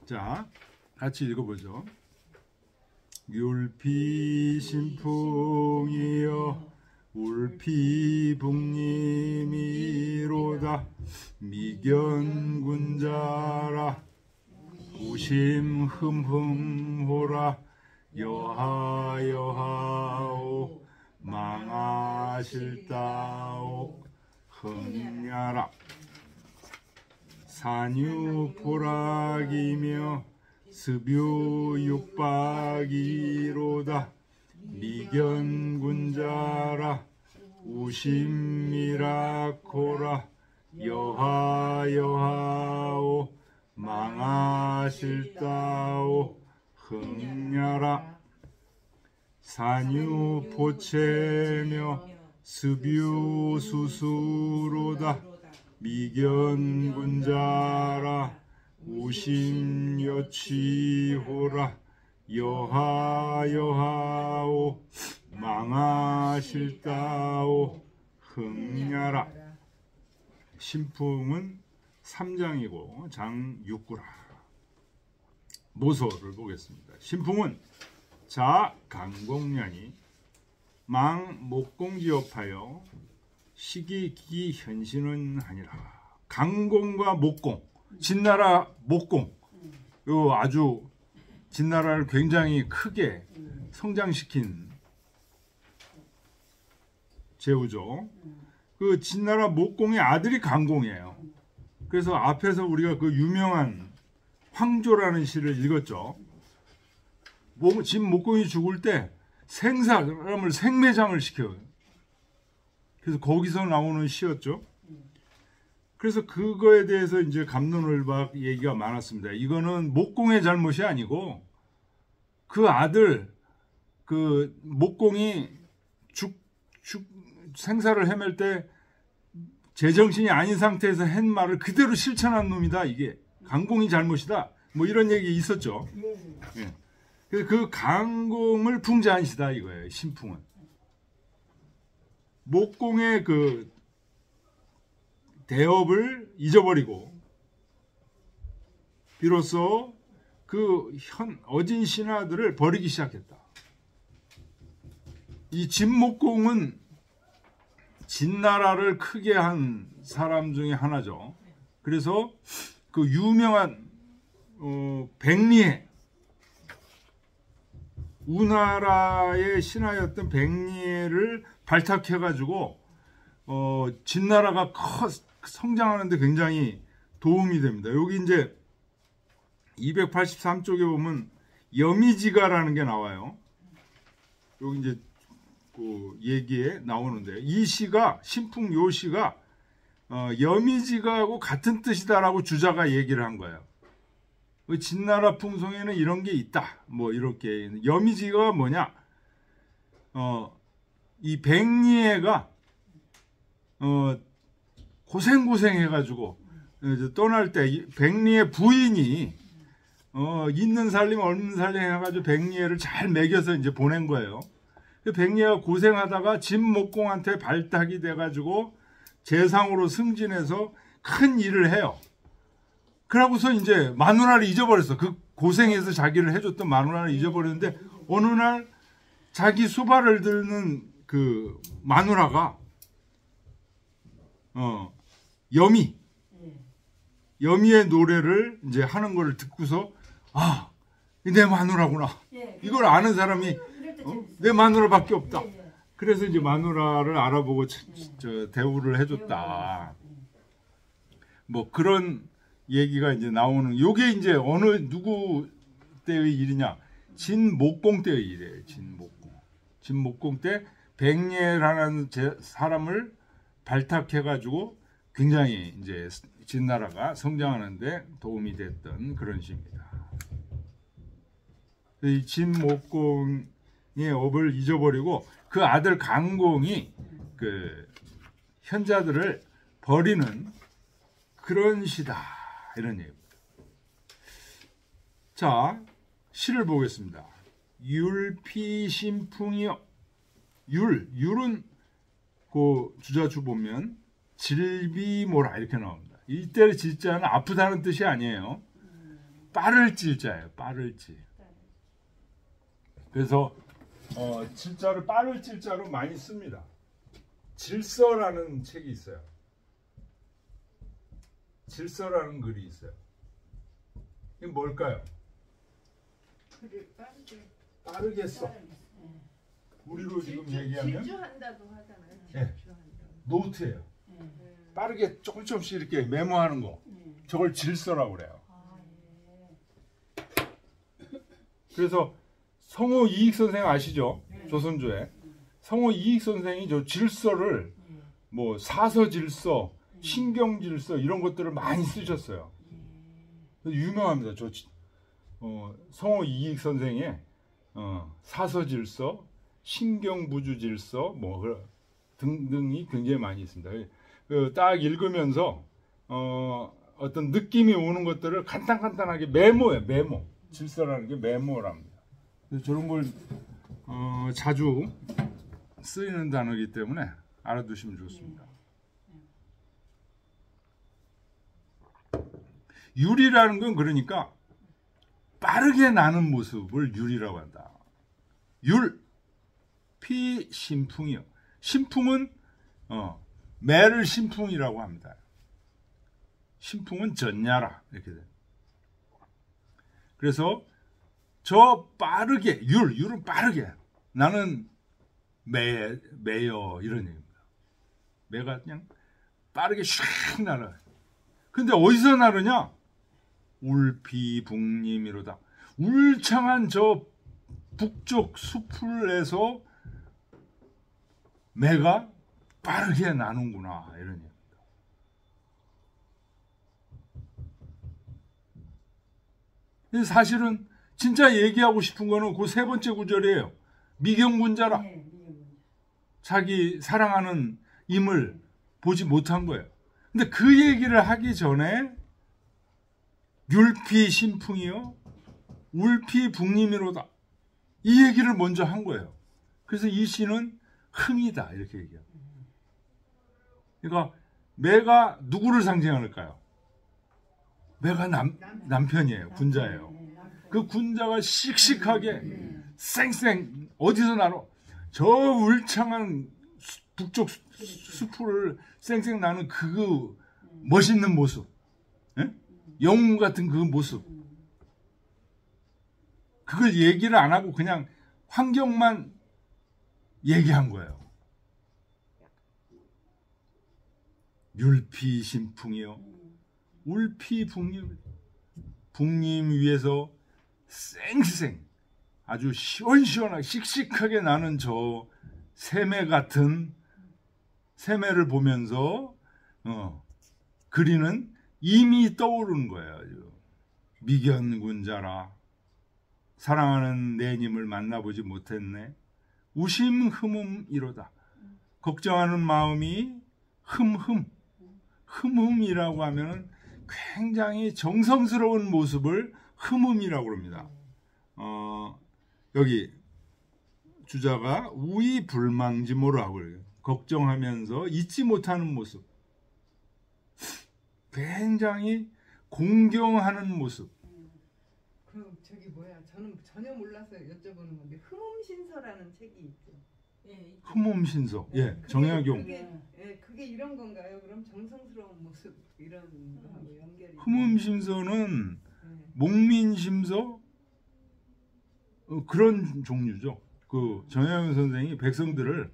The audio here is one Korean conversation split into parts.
자, 같이 읽어보죠. 율피신풍이여 울피북림이로다. 미견군자라 우심흠흠호라. 여하여하오 망하실다오 흥야라. 산유포락이며 습유육박이로다. 미견군자라 우심미라코라. 여하여하오 망하실다오 흥야라. 산유포체며 습유수수로다. 미견군자라 우심여취호라. 여하여하오 망하실다오 흥야라. 신풍은 3장이고 장 6구라. 모소를 보겠습니다. 신풍은 자 강공량이 망 목공지업하여 시기기 현신은 아니라. 강공과 목공, 진나라 목공, 요 아주 진나라를 굉장히 크게 성장시킨 제후죠. 그 진나라 목공의 아들이 강공이에요. 그래서 앞에서 우리가 그 유명한 황조라는 시를 읽었죠. 진 목공이 죽을 때 사람을 생매장을 시켜요. 그래서 거기서 나오는 시였죠. 그래서 그거에 대해서 이제 갑론을박 얘기가 많았습니다. 이거는 목공의 잘못이 아니고 그 아들 그 목공이 생사를 헤맬 때 제정신이 아닌 상태에서 한 말을 그대로 실천한 놈이다. 이게 강공이 잘못이다. 뭐 이런 얘기 있었죠. 예. 그래서 그 강공을 풍자한 시다 이거예요. 신풍은. 목공의 그 대업을 잊어버리고 비로소 그 어진 신하들을 버리기 시작했다. 이 진목공은 진나라를 크게 한 사람 중에 하나죠. 그래서 그 유명한 백리해, 우나라의 신하였던 백리해를 발탁해가지고 진나라가 성장하는데 굉장히 도움이 됩니다. 여기 이제 283쪽에 보면 여미지가라는 게 나와요. 여기 이제 그 얘기에 나오는데 이 시가 신풍 요 시가 여미지가하고 같은 뜻이다라고 주자가 얘기를 한 거예요. 진나라 풍송에는 이런 게 있다. 뭐 이렇게 여미지가가 뭐냐? 이 백리해가 고생해가지고 떠날 때 백리해 부인이 있는 살림 없는 살림 해가지고 백리해를 잘 먹여서 이제 보낸 거예요. 백리해가 고생하다가 진목공한테 발탁이 돼가지고 재상으로 승진해서 큰 일을 해요. 그러고서 이제 마누라를 잊어버렸어. 그 고생해서 자기를 해줬던 마누라를 잊어버렸는데 어느 날 자기 수발을 들는 그 마누라가 여미의 노래를 이제 하는 걸 듣고서 아, 내 마누라구나. 이걸 아는 사람이 내 마누라밖에 없다. 그래서 이제 마누라를 알아보고 대우를 해줬다. 뭐 그런 얘기가 이제 나오는. 요게 이제 누구 때의 일이냐? 진목공 때의 일이에요. 진목공 때 백리해라는 사람을 발탁해가지고 굉장히 이제 진나라가 성장하는데 도움이 됐던 그런 시입니다. 이 진목공의 업을 잊어버리고 그 아들 강공이 그 현자들을 버리는 그런 시다. 이런 얘기입니다. 자, 시를 보겠습니다. 율피신풍이여. 율은 그 주자주 보면 질비모라 이렇게 나옵니다. 이때의 질자는 아프다는 뜻이 아니에요. 빠를 찔자예요. 빠를 찔. 그래서 질자를 빠를 찔자로 많이 씁니다. 질서라는 책이 있어요. 질서라는 글이 있어요. 이게 뭘까요? 빠르게 써. 우리로 지금 얘기하면 질주한다고 하잖아요. 네. 질주한다. 노트예요. 빠르게 조금씩 이렇게 메모하는 거. 저걸 질서라고 그래요. 그래서 성호 이익 선생 아시죠? 조선조에 성호 이익 선생이 저 질서를 뭐 사서 질서, 신경 질서 이런 것들을 많이 쓰셨어요. 유명합니다. 저 성호 이익 선생의 사서 질서, 신경 부주 질서 뭐 등등이 굉장히 많이 있습니다. 딱 읽으면서 어떤 느낌이 오는 것들을 간단하게 메모해. 메모. 질서라는 게 메모랍니다. 저런 걸 자주 쓰이는 단어이기 때문에 알아두시면 좋습니다. 율이라는 건 그러니까 빠르게 나는 모습을 율이라고 한다. 율, 피, 신풍이요. 신풍은 매를 신풍이라고 합니다. 신풍은 전야라 이렇게 돼요. 그래서 저 빠르게 율은 빠르게 나는 매여 이런 얘기입니다. 매가 그냥 빠르게 슉 날아. 근데 어디서 나르냐? 울피북림이로다. 울창한 저 북쪽 숲을에서 매가 빠르게 나는구나 이런 얘기입니다. 사실은 진짜 얘기하고 싶은 거는 그 세 번째 구절이에요. 미경군자라. 자기 사랑하는 임을 보지 못한 거예요. 근데 그 얘기를 하기 전에 율피 신풍이요 울피 북림이로다 이 얘기를 먼저 한 거예요. 그래서 이 시는 흥이다 이렇게 얘기해요. 그러니까 매가 누구를 상징할까요? 매가 남편이에요. 군자예요. 그 군자가 씩씩하게 쌩쌩 어디서 나러 저 울창한 북쪽 숲을 쌩쌩 나는 그 멋있는 모습, 예? 영웅 같은 그 모습, 그걸 얘기를 안 하고 그냥 환경만 얘기한 거예요. 율피 신풍이요 울피 북림, 북림 위에서 쌩쌩 아주 시원시원하게 씩씩하게 나는 저 새매 같은 새매를 보면서 그리는 임이 떠오르는 거예요. 미견군자라 사랑하는 내님을 만나보지 못했네. 우심흠음이로다. 걱정하는 마음이 흠흠이라고 하면은 굉장히 정성스러운 모습을 흠음이라고 합니다. 여기 주자가 우이불망지모라고 그래요. 걱정하면서 잊지 못하는 모습. 굉장히 공경하는 모습. 그럼 저기 뭐야? 저는 전혀 몰라서 여쭤보는 건데 흠음신서라는 책이 있죠. 흠음신서. 예, 정약용. 그게 이런 건가요? 그럼 정성스러운 모습 이런 거하고 연결이. 흠음신서는 목민심서 그런 종류죠. 그 정약용 선생이 백성들을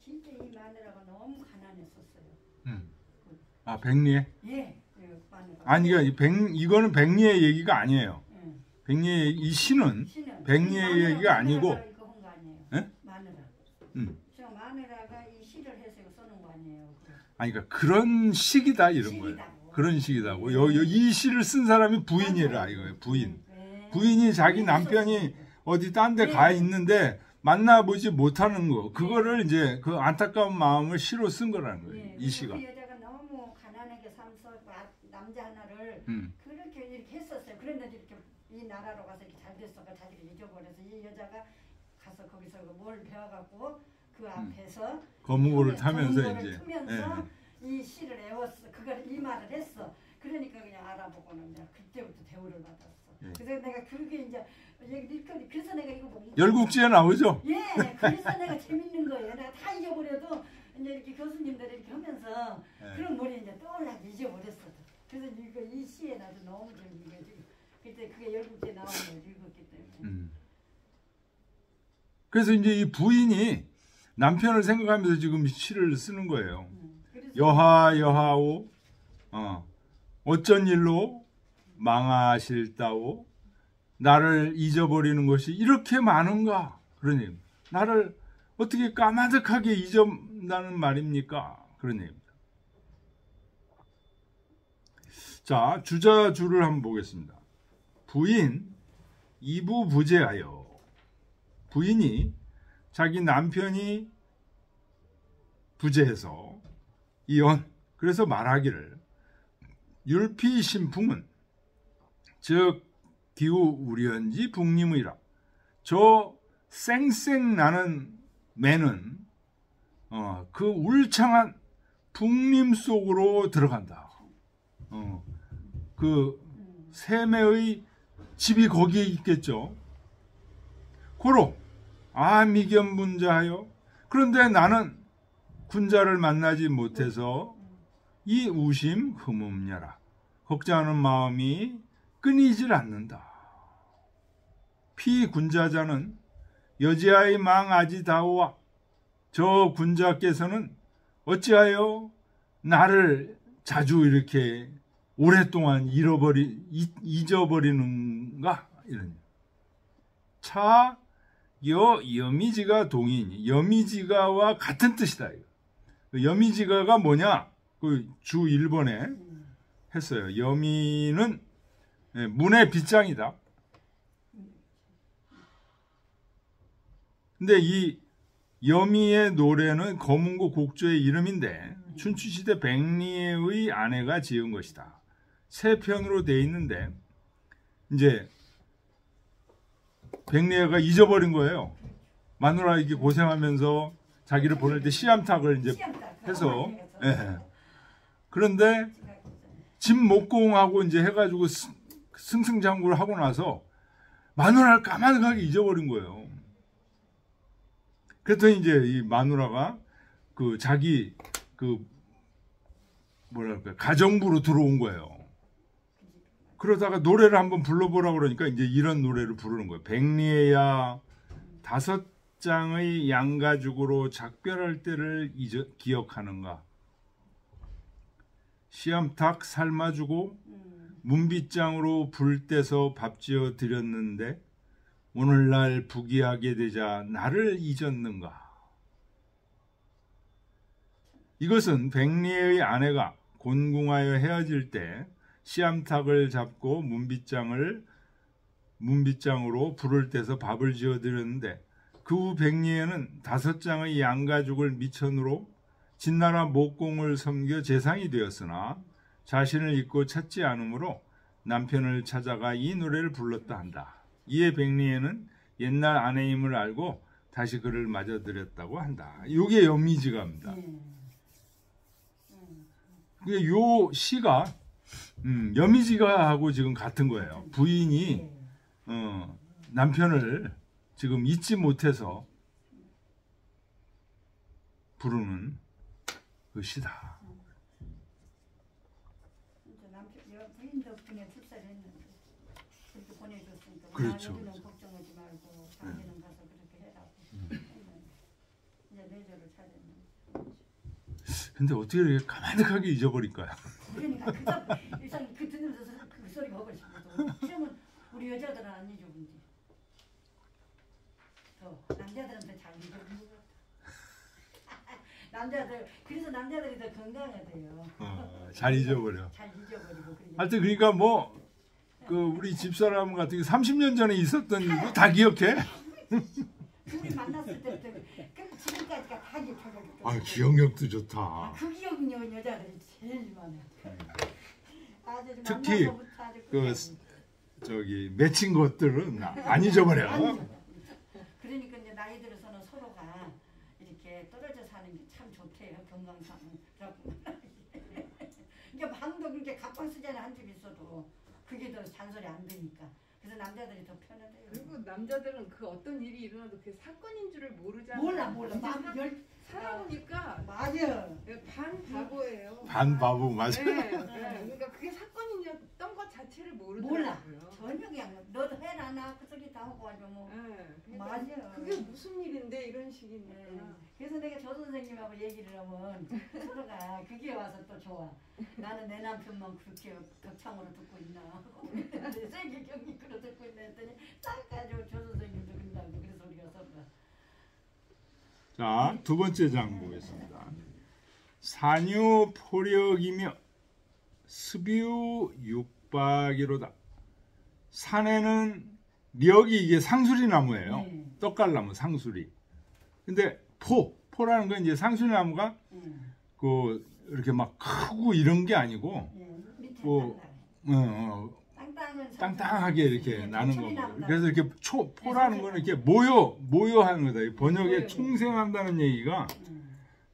진짜 이 마누라가 너무 가난했었어요. 아 백리에? 예, 마누라. 아니 이거는 백리의 얘기가 아니에요. 백리의 이 시는 백리의 얘기가 아니고. 이거 한 거 아니에요? 예? 마누라. 저 마누라가 이 시를 해서 이거 써놓은 거 아니에요? 아니 그러니까 그런 시기다 이런 거예요. 그런 시기다고. 이 시를 쓴 사람이 부인이라 이거예요. 부인. 부인이 자기 남편이 어디 딴 데 가 있는데 만나보지 못하는 거. 그거를 이제 그 안타까운 마음을 시로 쓴 거라는 거예요. 이 시가. 그 여자가 너무 가난하게 살면서 남자 하나를 그렇게 이렇게 했었어요. 그런데 이렇게 이 나라로 가서 이렇게 잘 됐어. 자기를 잊어버려서 이 여자가 가서 거기서 뭘 배워갖고 그 앞에서 거무고를 타면서 이제 타면서 이 시를 애웠어. 그걸 이 말을 했어. 그러니까 그냥 알아보고는 내가 그때부터 대우를 받았어. 그래서 내가 그게 이제 일거리 그래서 내가 이거 뭐 열국지에 나오죠? 예, 그래서 내가 재밌는 거예요. 내가 다 잊어버려도 이제 이렇게 교수님들이 이렇게 하면서 그런 머리 이제 떠올라서 잊어버렸어. 그래서 이거 이 시에 나도 너무 재밌는 거지. 그때 그게 열국지에 나온 걸 읽었기 때문에. 그래서 이제 이 부인이 남편을 생각하면서 지금 시를 쓰는 거예요. 여하 여하오 어쩐 일로 망하실다오 나를 잊어버리는 것이 이렇게 많은가? 그러니 나를 어떻게 까마득하게 잊어다는 말입니까? 그런 얘기입니다. 자, 주자주를 한번 보겠습니다. 부인 이부부재하여 부인이 자기 남편이 부재해서 이언 그래서 말하기를 율피신풍은 즉 기후 우리언지 북림의라 저 쌩쌩 나는 매는 그 울창한 북림 속으로 들어간다. 그 세매의 집이 거기에 있겠죠. 고로 미견분자하여 그런데 나는 군자를 만나지 못해서 이 우심 흠음냐라 걱정하는 마음이 끊이질 않는다. 피군자자는 여지아의 망아지다오와 저 군자께서는 어찌하여 나를 자주 이렇게 오랫동안 잊어버리는가? 이런. 차, 여미지가 동이니 여미지가와 같은 뜻이다. 여미지가가 뭐냐? 그 주 1번에 했어요. 여미는 문의 빗장이다. 근데 이 여미의 노래는 거문고 곡조의 이름인데 춘추시대 백리의 아내가 지은 것이다. 세 편으로 돼 있는데 이제 백리가 잊어버린 거예요. 마누라 이렇게 고생하면서 자기를 보낼 때 씨암탉을 이제 해서 그런데 집 목공하고 이제 해가지고 승승장구를 하고 나서 마누라를 까마득하게 잊어버린 거예요. 그랬더니 이제 이 마누라가 그 자기 그 뭐랄까 가정부로 들어온 거예요. 그러다가 노래를 한번 불러보라고 그러니까 이제 이런 노래를 부르는 거예요. 백리야 다섯 장의 양가죽으로 작별할 때를 기억하는가. 씨암탉 삶아주고 문빗장으로 불 떼서 밥 지어 드렸는데 오늘날 부귀하게 되자 나를 잊었는가. 이것은 백리의 아내가 곤궁하여 헤어질 때 씨암탉을 잡고 문빗장으로 불을 떼서 밥을 지어 드렸는데 그 후 백리에는 5장의 양가죽을 미천으로 진나라 목공을 섬겨 재상이 되었으나 자신을 잊고 찾지 않으므로 남편을 찾아가 이 노래를 불렀다 한다. 이에 백리에는 옛날 아내임을 알고 다시 그를 맞아들였다고 한다. 이게 여미지가입니다. 요 시가 여미지가하고 지금 같은 거예요. 부인이 남편을 지금 잊지 못해서 부르는 그 시다. 부인 덕분에 출세를 했는데 그렇게 보내줬으니까 그렇죠. 여기는 걱정하지 말고 당신은 가서 그렇게 해라. 이제 내조를 찾았는데. 근데 어떻게 이렇게 가만히 잊어버릴까요? 그러니까 일단 그 들으면서 그 소리가 하고 싶어도 시험은 우리 여자들은 안 잊어본지 더 남자들한테 잘 잊어본 것 같아. 남자들 그래서 남자들이 더 건강하대요. 잘 잊어버려. 잘 잊어버리고. 하여튼 그러니까 뭐 그 우리 집사람 같은 게 30년 전에 있었던 일도 다 기억해. 우리 만났을 때부터 그 지금까지가 다 기억하고. 아 기억력도 좋다. 그 기억력 여자들이 제일 많아. 아주 특히 아주 그 저기 맺힌 것들은 안 잊어버려. 그러니까 이제 나이 들어서는 서로가 이렇게 떨어져 사는 게 참 좋대요. 건강상. 이제 방도 그렇게 각방 쓰잖아 한 집 있어도 그게 더 잔소리 안 되니까. 그래서 남자들이 더 편하대요. 그리고 남자들은 그 어떤 일이 일어나도 그게 사건인 줄을 모르잖아. 몰라. 이제 막 살아보니까 맞아. 반 바보예요. 반 바보 맞아. 네, 그러니까 그게 사건이었던 것 자체를 모르더라고요. 전혀 그냥 너도 해라 나 그 소리 다 하고 와줘 뭐. 네, 그러니까 맞아. 그게 무슨 일인데 이런 식이니까. 그래서 내가 저 선생님하고 얘기를 하면 서로가 그게 와서 또 좋아. 나는 내 남편만 그렇게 덕창으로 듣고 있나. 세계 경기으로 듣고 있나 했더니 딱 가지고 저 선생님도 그런다고 그래서 우리가 서로가. 자, 두 번째 장 보겠습니다. 산유 포력이며 습유 육박이로다. 산에는 력이 이게 상수리 나무예요. 떡갈나무 상수리. 근데 포라는 건 이제 상수리 나무가 그 이렇게 막 크고 이런 게 아니고 뭐 땅땅하게 이렇게 나는 거고. 그래서 이렇게 포라는 거는 이렇게 모여하는 거다. 번역에 총생한다는 얘기가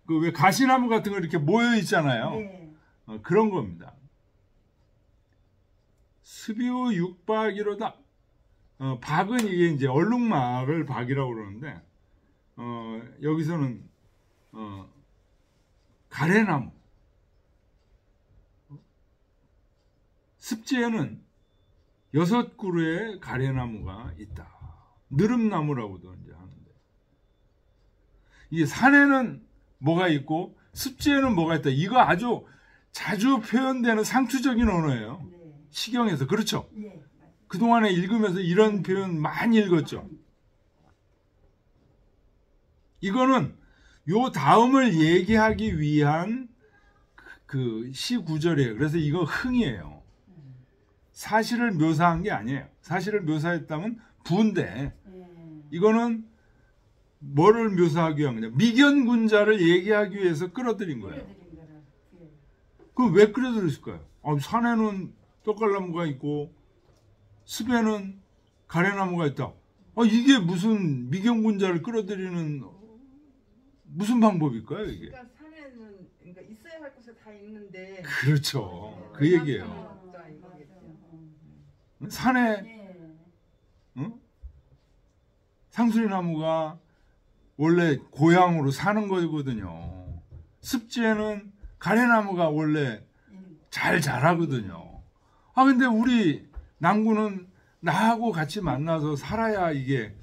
그 왜 가시나무 같은 거 이렇게 모여 있잖아요. 그런 겁니다. 습유 육박이로다. 박은 이게 이제 얼룩말을 박이라고 그러는데 여기서는 가래나무. 습지에는 6그루의 가래나무가 있다. 느릅나무라고도 이제 하는데 이게 산에는 뭐가 있고 습지에는 뭐가 있다. 이거 아주 자주 표현되는 상투적인 언어예요. 시경에서. 그렇죠? 그동안에 읽으면서 이런 표현 많이 읽었죠. 이거는 요 다음을 얘기하기 위한 그 시 구절이에요. 그래서 이거 흥이에요. 사실을 묘사한 게 아니에요. 사실을 묘사했다면 부인데 이거는 뭐를 묘사하기 위한 거냐. 미견군자를 얘기하기 위해서 끌어들인 거예요. 그럼 왜 끌어들였을까요? 산에는 떡갈나무가 있고 습에는 가래나무가 있다. 이게 무슨 미견군자를 끌어들이는 무슨 방법일까요, 이게? 그러니까 산에는 그러니까 있어야 할 곳에 다 있는데. 그렇죠. 그 얘기예요. 산에 상수리 나무가 원래 고향으로 사는 거거든요. 습지에는 가래나무가 원래 잘 자라거든요. 근데 우리 남구는 나하고 같이 만나서 살아야 이게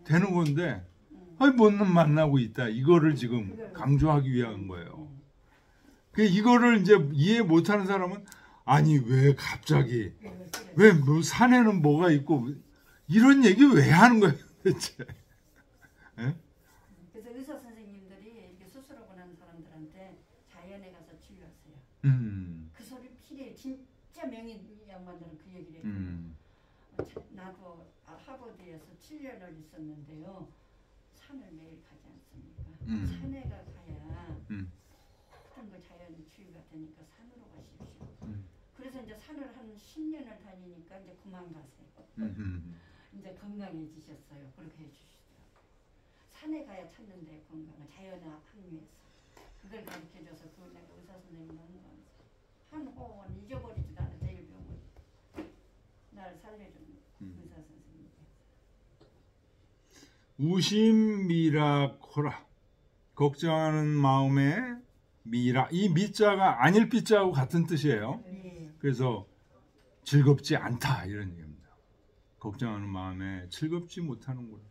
되는 건데 못 만나고 있다. 이거를 지금 강조하기 위한 거예요. 이거를 이제 이해 못하는 사람은 아니 왜 갑자기 왜 뭐 산에는 뭐가 있고 이런 얘기 왜 하는 거예요 대체? 그래서 의사 선생님들이 이렇게 수술하고 난 사람들한테 자연에 가서 치료하세요. 그 소리 필요해. 진짜 명인 양반들은 그 얘기를 해요. 나도 하버드에서 7년을 있었는데요. 산을 매일 가지 않습니까? 산에 가야 모든 거 자연 치유가 되니까 산으로 가십시오. 그래서 이제 산을 한 10년을 다니니까 이제 그만 가세요. 이제 건강해지셨어요. 그렇게 해주시더라고요. 산에 가야 찾는데 건강은 자연의 항유에서 그걸 가르쳐줘서 그걸 내가 의사 선생님 너무 감사해요. 한 호흡은 잊어버리지도 않아. 제일 병원 나를 살려준 의사 선생님. 우심미라코라. 걱정하는 마음에 미라. 이 미자가 아닐 삐자하고 같은 뜻이에요. 그래서 즐겁지 않다 이런 얘기입니다. 걱정하는 마음에 즐겁지 못하는구나.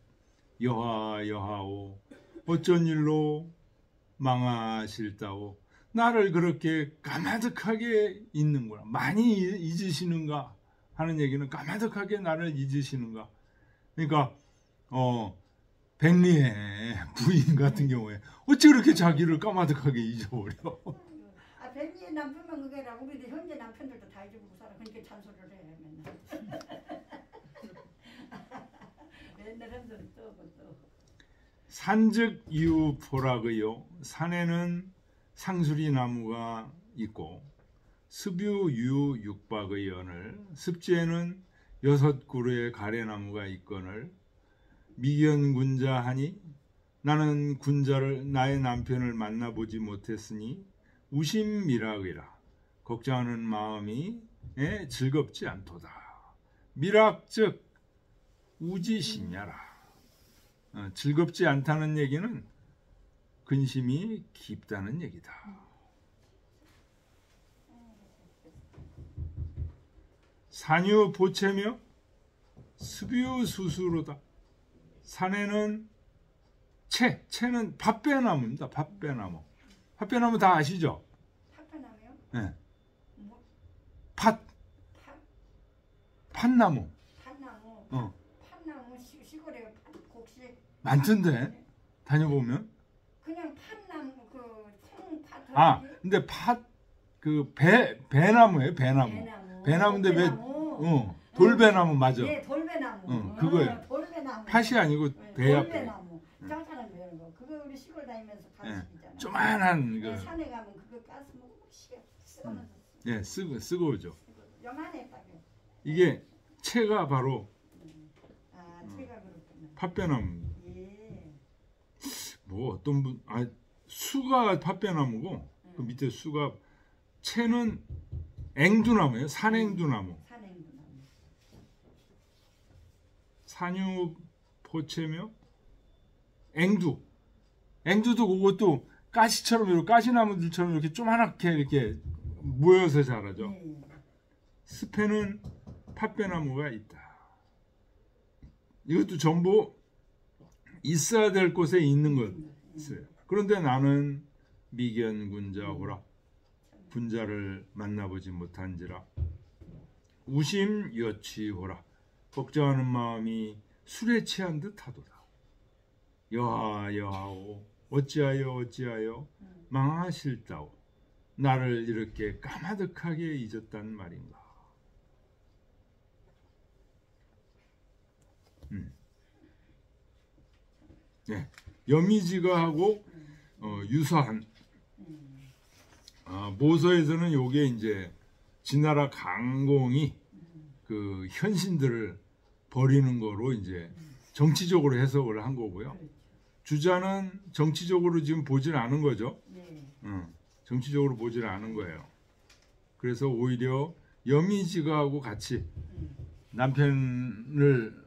여하오 어쩐 일로 망하실다오. 나를 그렇게 까마득하게 잊는구나. 많이 잊으시는가 하는 얘기는 까마득하게 나를 잊으시는가. 그러니까 백리의 부인 같은 경우에 어찌 그렇게 자기를 까마득하게 잊어버려. 백리의 남편만 그게 아니라 우리도 현재 남편들도 다 잊어보고 살아. 그러니까 잔소리를 해 맨날. 맨날 한 소리 떠고 또. 산즉 유포락의요. 산에는 상수리 나무가 있고 습유 유 육박의 연을 습지에는 6그루의 가래나무가 있거늘 미견군자 하니 나는 군자를 나의 남편을 만나보지 못했으니 우심미락이라 걱정하는 마음이 즐겁지 않도다. 미락 즉 우지심야라. 즐겁지 않다는 얘기는 근심이 깊다는 얘기다. 산유 보채며 습유 수수로다. 산에는 채는 팥배나무입니다. 팥배나무. 팥배나무 다 아시죠? 팥배나무요? 네. 뭐? 팥. 팥? 팥나무. 팥나무. 어. 팥나무 시골에 곡식 많던데 다녀보면. 그냥 팥나무 그 송팥. 아, 근데 그 배나무예요. 배나무인데 왜 돌배나무 맞아. 네, 돌배나무. 응, 그거예요. 돌배나무. 팥이 아니고 배야. 돌배나무. 짱짱한 배는 거. 그거 우리 시골 다니면서 가르치잖아. 조만한 그. 산에 가면 그거 까서 먹으면 쓰면서. 예, 쓰고 오죠. 요만해 딱요. 이게 채가 바로 채가 그렇구나. 팥배나무. 예. 뭐 어떤 분 수가 팥배나무고 그 밑에 수가 채는 앵두나무예요. 산앵두나무. 산앵두나무. 산유 포채며 앵두도 그것도 가시처럼 이렇게 가시나무들처럼 이렇게 조그맣게 이렇게 모여서 자라죠. 숲에는 팥배나무가 있다. 이것도 전부 있어야 될 곳에 있는 것이에요. 그런데 나는 미견군자호라 군자를 만나보지 못한지라 우심여취호라 걱정하는 마음이 술에 취한 듯하도다. 여하오 어찌하여 망하실다오 나를 이렇게 까마득하게 잊었단 말인가. 네, 여미지가하고 유사한 모서에서는 요게 이제 진나라 강공이 그 현신들을 버리는 거로 이제 정치적으로 해석을 한 거고요. 주자는 정치적으로 지금 보질 않은 거죠. 정치적으로 보질 않은 거예요. 그래서 오히려 여미지가하고 같이 남편을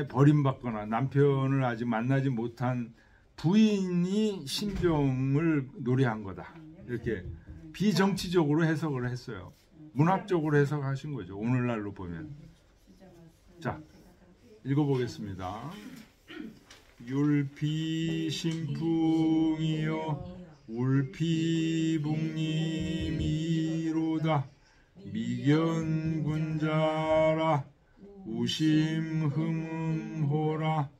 버림받거나 남편을 아직 만나지 못한 부인이 신병을 노래한 거다. 이렇게 비정치적으로 해석을 했어요. 문학적으로 해석하신 거죠. 오늘날로 보면. 자, 읽어보겠습니다. 율피 신풍이여 울피북님이로다 미견군자라 우심흠음호라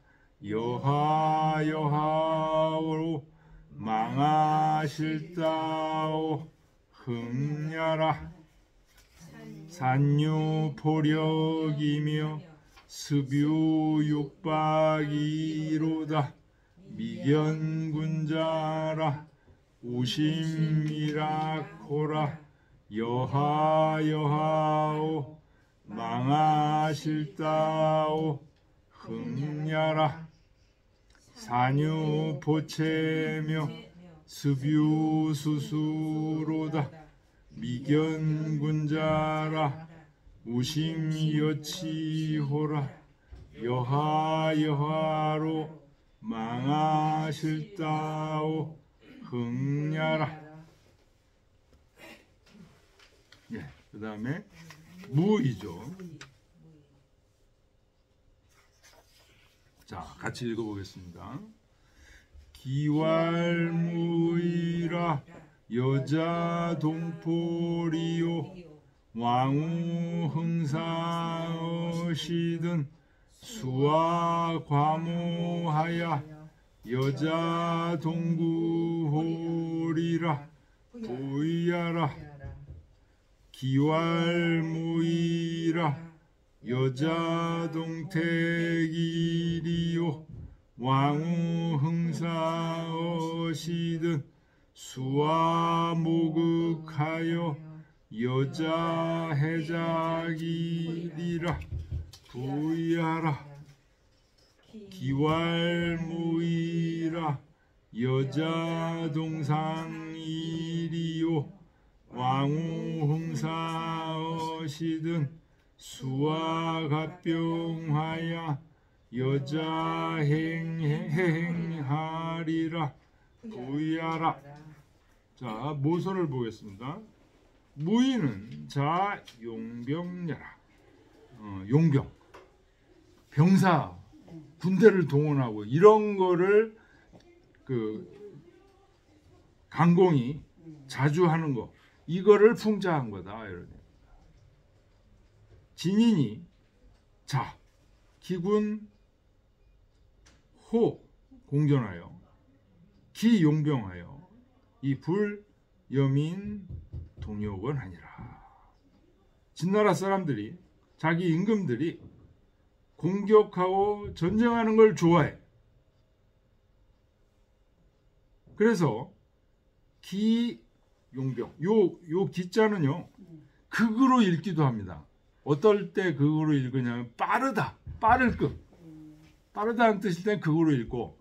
여하오로 망하실다오 흠야라 산유포력이며 습유육박이로다 미견군자라 우심이라코라 여하오 망하실다오 흠야라 산유포채며 습유수수로다 미견군자라 우심여치호라 여하로 망하실다오 흠야라. 예, 그 다음에 무이죠. 자, 같이 읽어보겠습니다. 기왈무이라 여자 동포리요 왕우 흥사시든 수와 과모하야 여자 동구호리라 보이야라 기왈무이라 여자 동택이리요 왕우 흥사시든 수와 모극하여 여자 해자기리라 부이하라 기왈무이라 여자 동상이리요 왕후 흥사어시든 수와 갑병하야 여자 행하리라 부야라. 자, 모서를 보겠습니다. 무인은 자 용병야라. 용병, 병사, 군대를 동원하고 이런 거를 그 강공이 자주 하는 거, 이거를 풍자한 거다. 이런. 진인이 자 기군 호 공전하여 기 용병하여 이 불 여민 동역은 아니라. 진나라 사람들이 자기 임금들이 공격하고 전쟁하는 걸 좋아해. 그래서 기 용병, 요 기자는요 극으로 읽기도 합니다. 어떨 때 극으로 읽으냐면 빠르다, 빠르다는 뜻일 때는 극으로 읽고,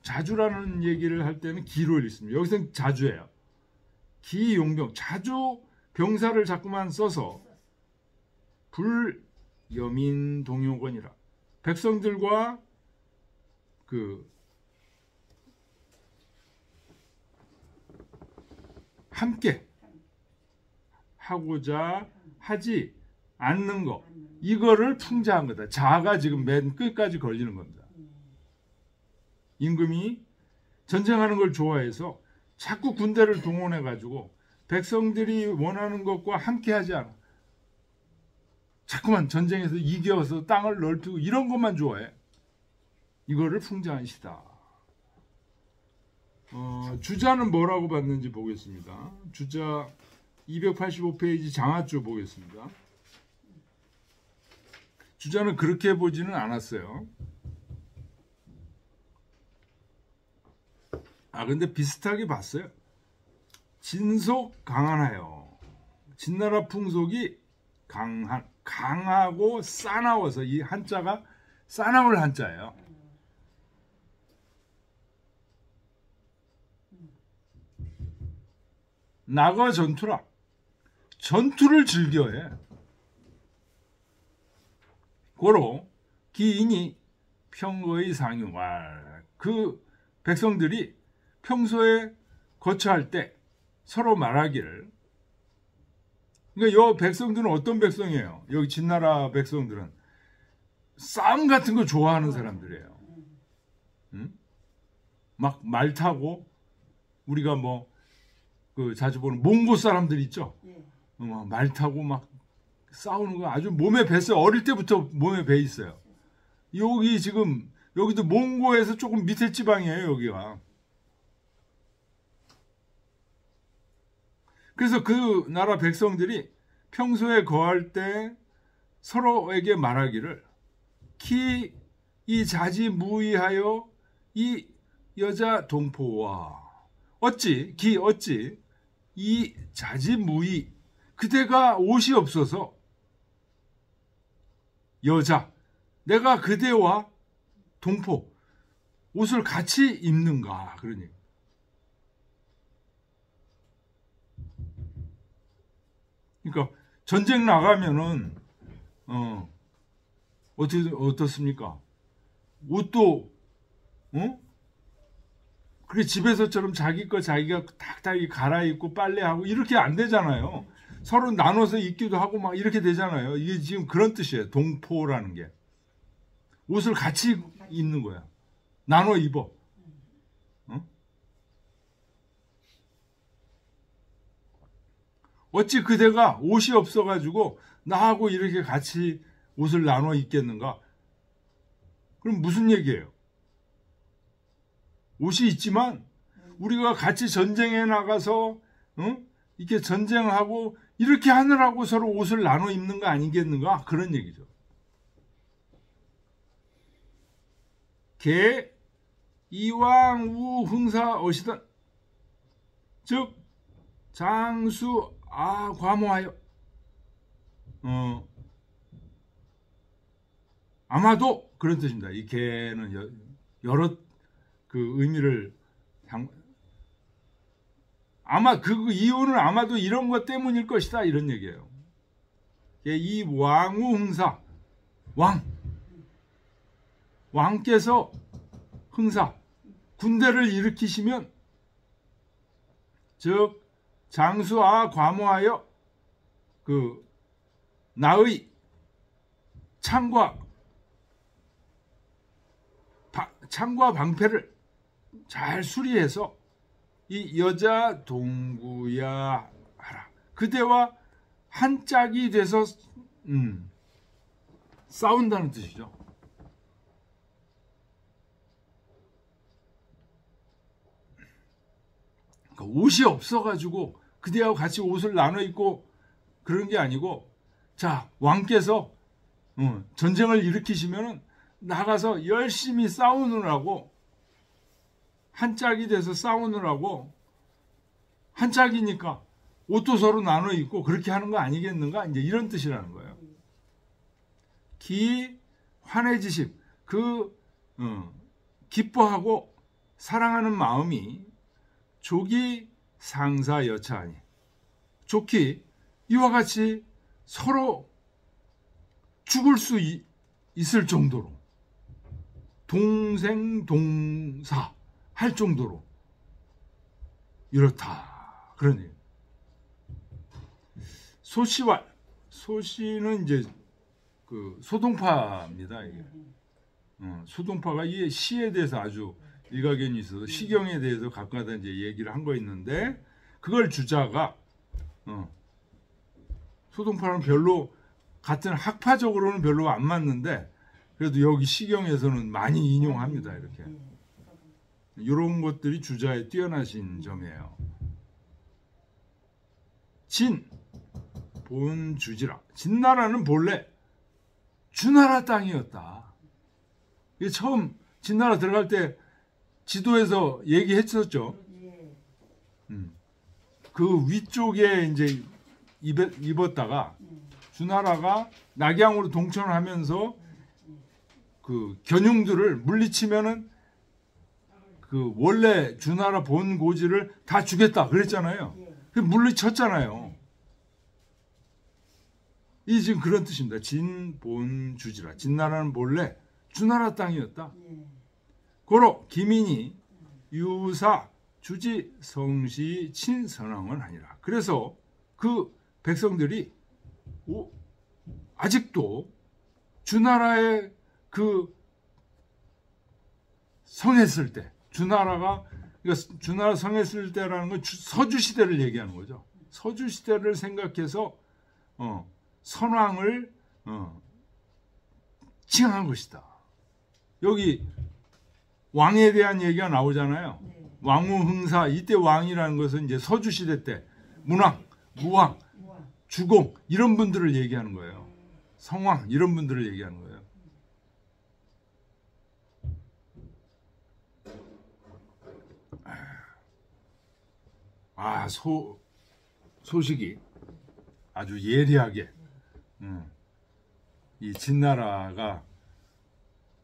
자주라는 얘기를 할 때는 기로 읽습니다. 여기서는 자주예요. 기 용병, 자주 병사를 자꾸만 써서 불 여민 동요권이라, 백성들과 그 함께 하고자 하지 않는 거, 이거를 풍자한 거다. 자가 지금 맨 끝까지 걸리는 겁니다. 임금이 전쟁하는 걸 좋아해서 자꾸 군대를 동원해 가지고 백성들이 원하는 것과 함께 하지 않아. 자꾸만 전쟁에서 이겨서 땅을 넓히고 이런 것만 좋아해. 이거를 풍자한 시다. 주자는 뭐라고 봤는지 보겠습니다. 주자 285페이지 장하조 보겠습니다. 주자는 그렇게 보지는 않았어요. 근데 비슷하게 봤어요. 진속 강한하여. 진나라 풍속이 강하고 싸나워서, 이 한자가 싸나울 한자예요. 나가 전투라. 전투를 즐겨해. 고로 기인이 평거의 상유말. 그 백성들이 평소에 거처할 때 서로 말하기를. 그러니까 요 백성들은 어떤 백성이에요? 여기 진나라 백성들은 싸움 같은 거 좋아하는 사람들이에요. 응? 막 말 타고, 우리가 뭐 그 자주 보는 몽고 사람들 있죠? 말 타고 막 싸우는 거 아주 몸에 뱄어요. 어릴 때부터 몸에 배 있어요. 여기 지금 여기도 몽고에서 조금 밑에 지방이에요. 여기가. 그래서 그 나라 백성들이 평소에 거할 때 서로에게 말하기를, 키 이 자지무이하여 이 여자 동포와 어찌 이 자지무이, 그대가 옷이 없어서 여자, 내가 그대와 동포 옷을 같이 입는가. 그러니 그러니까 전쟁 나가면은 어떻습니까? 옷도 그게 집에서처럼 자기 거 자기가 딱딱이 갈아입고 빨래하고 이렇게 안 되잖아요. 서로 나눠서 입기도 하고 막 이렇게 되잖아요. 이게 지금 그런 뜻이에요. 동포라는 게. 옷을 같이 입는 거야. 나눠 입어. 어찌 그대가 옷이 없어가지고 나하고 이렇게 같이 옷을 나눠 입겠는가? 그럼 무슨 얘기예요? 옷이 있지만 우리가 같이 전쟁에 나가서 이렇게 전쟁하고 이렇게 하느라고 서로 옷을 나눠 입는 거 아니겠는가? 그런 얘기죠. 개 이왕 우 흥사 어시던, 즉 장수 과모하여, 아마도 그런 뜻입니다. 이 개는 여러 그 의미를 아마 그 이유는 아마도 이런 것 때문일 것이다 이런 얘기예요. 이 왕우흥사 왕께서 흥사 군대를 일으키시면 즉 장수아 과모하여 그 나의 창과 방패를 잘 수리해서 이 여자 동구야 하라. 그대와 한 짝이 돼서 싸운다는 뜻이죠. 그러니까 옷이 없어가지고 그대하고 같이 옷을 나눠 입고 그런 게 아니고, 자 왕께서 전쟁을 일으키시면은 나가서 열심히 싸우느라고 한 짝이 돼서 싸우느라고 한 짝이니까 옷도 서로 나눠 입고 그렇게 하는 거 아니겠는가? 이제 이런 뜻이라는 거예요. 기 환해지심 기뻐하고 사랑하는 마음이 족이 상사 여차하니 좋기 이와 같이 서로 죽을 수 있을 정도로 동생 동사 할 정도로 이렇다 그런 얘기. 소시왈 소시는 이제 그 소동파입니다. 이게. 소동파가 이 시에 대해서 아주 일가견이 있어서 시경에 대해서 가끔가다 이제 얘기를 한 거 있는데 그걸 주자가 소동파는 별로 같은 학파적으로는 별로 안 맞는데 그래도 여기 시경에서는 많이 인용합니다. 이렇게 이런 것들이 주자의 뛰어나신 점이에요. 진 본주지라 진나라는 본래 주나라 땅이었다. 이게 처음 진나라 들어갈 때 지도에서 얘기했었죠. 그 위쪽에 이제 입었다가 주나라가 낙양으로 동천하면서 그 견용들을 물리치면은 그 원래 주나라 본 고지를 다 주겠다 그랬잖아요. 물리쳤잖아요. 이 지금 그런 뜻입니다. 진본주지라 진나라는 본래 주나라 땅이었다. 고로 기민이 유사 주지 성시 친선왕을 하니라. 그래서 그 백성들이 아직도 주나라의 그 성했을 때 주나라가 그러니까 주나라 성했을 때라는 건 서주 시대를 얘기하는 거죠. 서주 시대를 생각해서 선왕을 칭한 것이다. 여기 왕에 대한 얘기가 나오잖아요. 왕우흥사 이때 왕이라는 것은 이제 서주 시대 때 문왕, 무왕, 주공 이런 분들을 얘기하는 거예요. 성왕 이런 분들을 얘기하는 거예요. 소식이 아주 예리하게 이 진나라가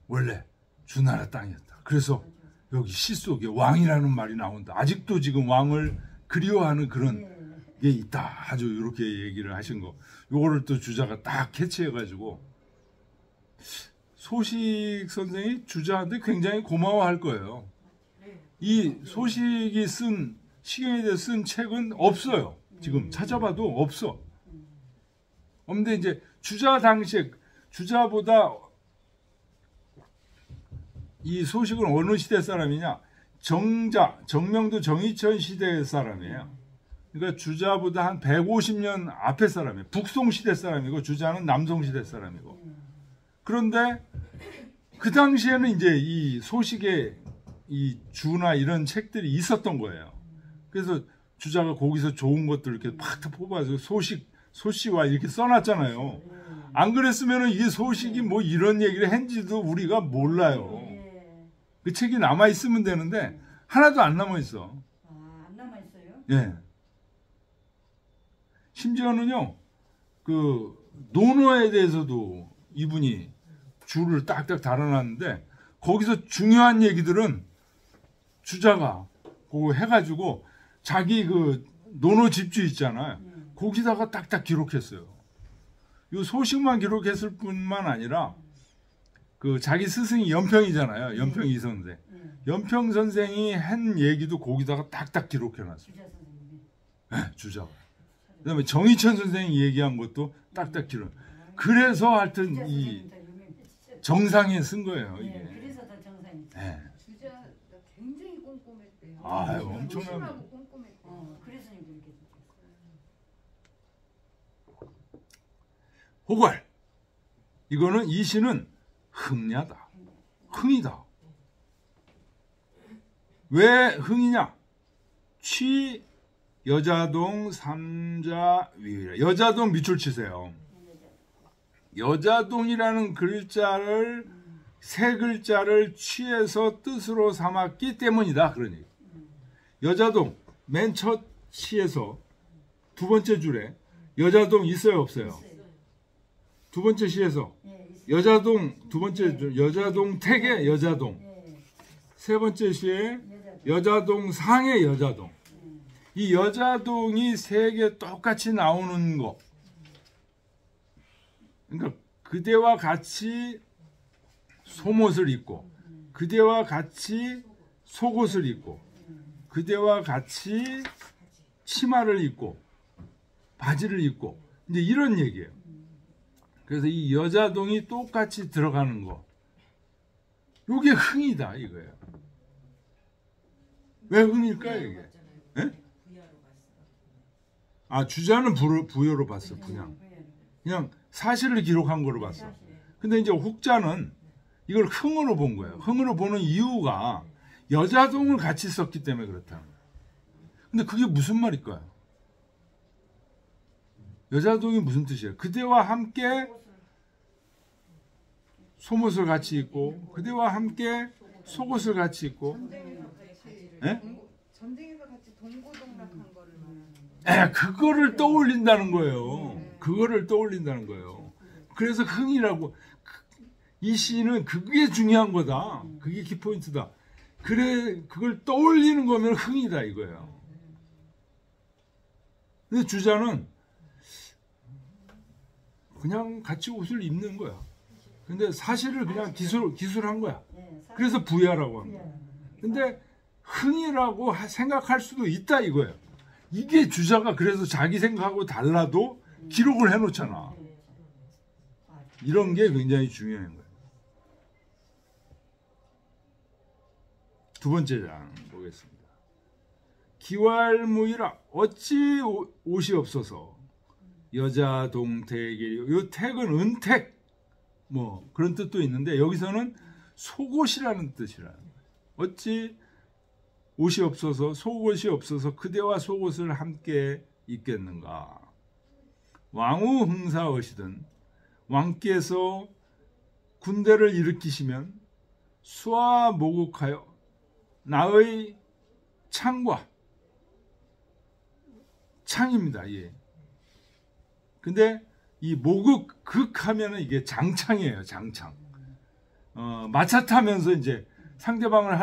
원래 주나라 땅이었다. 그래서 여기 시 속에 왕이라는 말이 나온다. 아직도 지금 왕을 그리워하는 그런 게 있다. 아주 이렇게 얘기를 하신 거. 요거를 또 주자가 딱 캐치해가지고 소식 선생이 주자한테 굉장히 고마워할 거예요. 이 소식이 쓴 시경에 대해 쓴 책은 없어요. 지금 찾아봐도 없어. 없는데 이제 주자 당시에 주자보다 이 소식은 어느 시대 사람이냐? 정명도 정의천 시대 사람이에요. 그러니까 주자보다 한 150년 앞에 사람이에요. 북송 시대 사람이고 주자는 남송 시대 사람이고. 그런데 그 당시에는 이제 이 소식에 이 주나 이런 책들이 있었던 거예요. 그래서 주자가 거기서 좋은 것들 이렇게 팍 뽑아서 소시와 이렇게 써놨잖아요. 안 그랬으면 이게 소식이 뭐 이런 얘기를 했는지도 우리가 몰라요. 그 책이 남아있으면 되는데 하나도 안 남아있어. 안 남아있어요? 예. 심지어는요, 그 논어에 대해서도 이분이 줄을 딱딱 달아놨는데 거기서 중요한 얘기들은 주자가 그거 해가지고 자기 그 논어 집주 있잖아요. 거기다가 딱딱 기록했어요. 이 소식만 기록했을 뿐만 아니라 그 자기 스승이 연평이잖아요. 연평 이선생. 연평 선생이 한 얘기도 거기다가 딱딱 기록해놨어요. 주자 선생님이. 네, 주자가. 그다음에 정희천 선생이 얘기한 것도 딱딱 기록. 그래서 하여튼 주자 이 선생님 더 유명해지죠. 정상에 쓴 거예요. 이게. 네, 그래서 더 정상이죠. 네. 주자가 굉장히 꼼꼼했대요. 아유, 엄청난- 조심하고 꼼꼼했대요. 그래서 이제 이렇게 됐죠. 호괄. 이거는 이 시는 흥냐다. 흥이다. 왜 흥이냐? 취 여자동 삼자 위라. 여자동 밑줄 치세요. 여자동이라는 글자를 세 글자를 취해서 뜻으로 삼았기 때문이다. 그러니 여자동 맨 첫 시에서 두 번째 줄에 여자동 있어요, 없어요? 두 번째 시에서 네, 있어요. 여자동 두 번째 줄 여자동 택의 여자동, 네, 세 번째 시에 여자도. 여자동 상의 여자동. 이 여자동이 세 개 똑같이 나오는 거. 그러니까 그대와 같이 속옷을 입고, 그대와 같이 속옷을 입고, 그대와 같이 치마를 입고, 바지를 입고, 이제 이런 얘기예요. 그래서 이 여자동이 똑같이 들어가는 거. 요게 흥이다 이거예요. 왜 흥일까요 이게? 예? 아 주자는 부여로 봤어. 그냥 사실을 기록한 거로 봤어. 근데 이제 혹자는 이걸 흥으로 본 거예요. 흥으로 보는 이유가 여자동을 같이 썼기 때문에 그렇다는 거예요. 근데 그게 무슨 말일까요? 여자동이 무슨 뜻이에요? 그대와 함께 속옷을 같이 입고, 그대와 함께 속옷을 같이 입고, 전쟁에서 같이 예? 전쟁에서 같이 동고동락한 거를 말하는 거예요. 그거를 떠올린다는 거예요. 그거를 떠올린다는 거예요. 그래서 흥이라고. 이 시는 그게 중요한 거다. 그게 키포인트다. 그래, 그걸 떠올리는 거면 흥이다 이거예요. 근데 주자는 그냥 같이 옷을 입는 거야. 근데 사실을 그냥 기술한 거야. 그래서 부야라고 합니다. 근데 흥이라고 생각할 수도 있다 이거예요. 이게 주자가 그래서 자기 생각하고 달라도 기록을 해놓잖아. 이런 게 굉장히 중요한 거예요. 두 번째 장 보겠습니다. 기왈무이라 어찌 옷이 없어서 여자 동택이 요 택은 은택 뭐 그런 뜻도 있는데 여기서는 속옷이라는 뜻이라는 거예요. 어찌 옷이 없어서 속옷이 없어서 그대와 속옷을 함께 입겠는가. 왕후 흥사엇이든 왕께서 군대를 일으키시면 수하 모국하여 나의 창과 창입니다. 예. 근데 이 모국 극하면은 이게 장창이에요. 장창. 마차 타면서 이제 상대방을